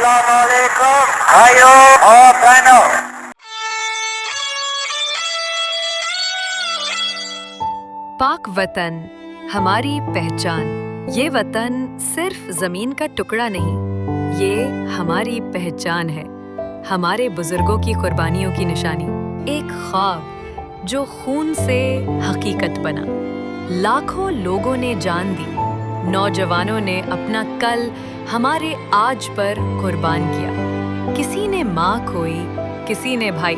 अस्सलाम वालेकुम भाइयों और बहनों। पाक वतन हमारी पहचान। ये वतन सिर्फ जमीन का टुकड़ा नहीं, ये हमारी पहचान है, हमारे बुजुर्गों की कुर्बानियों की निशानी। एक ख्वाब जो खून से हकीकत बना। लाखों लोगों ने जान दी, नौजवानों ने अपना कल हमारे आज पर कुर्बान किया। किसी ने माँ खोई, किसी ने भाई,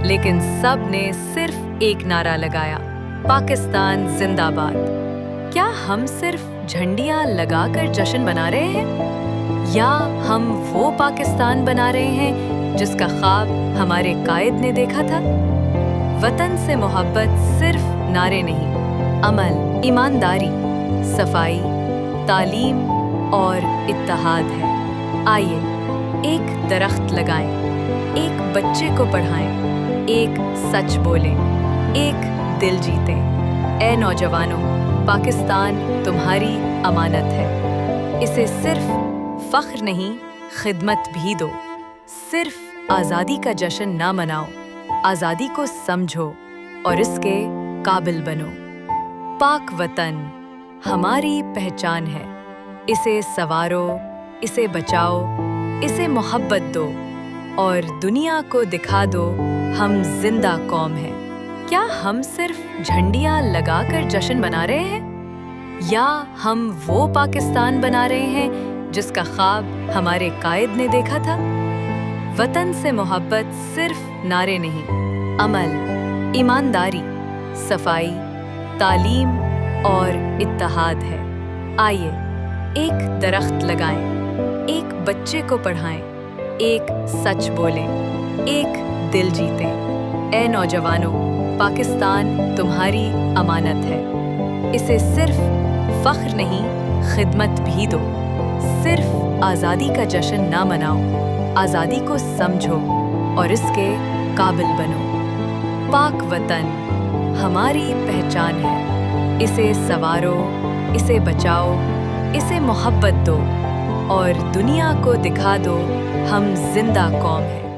लेकिन सब ने सिर्फ एक नारा लगाया, पाकिस्तान जिंदाबाद। क्या हम सिर्फ झंडियां लगाकर जश्न मना रहे हैं, या हम वो पाकिस्तान बना रहे हैं जिसका ख्वाब हमारे कायद ने देखा था? वतन से मोहब्बत सिर्फ नारे नहीं, अमल, ईमानदारी, सफाई, तालीम और इत्तेहाद है। आइए एक दरख्त लगाएं, एक बच्चे को पढ़ाएं, एक सच बोलें, एक दिल जीतें। ऐ नौजवानों, पाकिस्तान तुम्हारी अमानत है। इसे सिर्फ फख्र नहीं, खिदमत भी दो। सिर्फ आज़ादी का जश्न ना मनाओ, आज़ादी को समझो और इसके काबिल बनो। पाक वतन हमारी पहचान है। इसे संवारो, इसे बचाओ, इसे मोहब्बत दो और दुनिया को दिखा दो हम जिंदा कौम हैं। क्या हम सिर्फ झंडियां लगाकर जश्न मना रहे हैं, या हम वो पाकिस्तान बना रहे हैं जिसका ख्वाब हमारे कायद ने देखा था? वतन से मोहब्बत सिर्फ नारे नहीं, अमल, ईमानदारी, सफाई, तालीम और इत्तेहाद है। आइए एक दरख्त लगाएं, एक बच्चे को पढ़ाएं, एक सच बोलें, एक दिल जीतें। ऐ नौजवानों, पाकिस्तान तुम्हारी अमानत है। इसे सिर्फ फख्र नहीं, खिदमत भी दो। सिर्फ आज़ादी का जश्न ना मनाओ, आज़ादी को समझो और इसके काबिल बनो। पाक वतन हमारी पहचान है। इसे संवारो, इसे बचाओ, इसे मोहब्बत दो और दुनिया को दिखा दो हम जिंदा कौम हैं।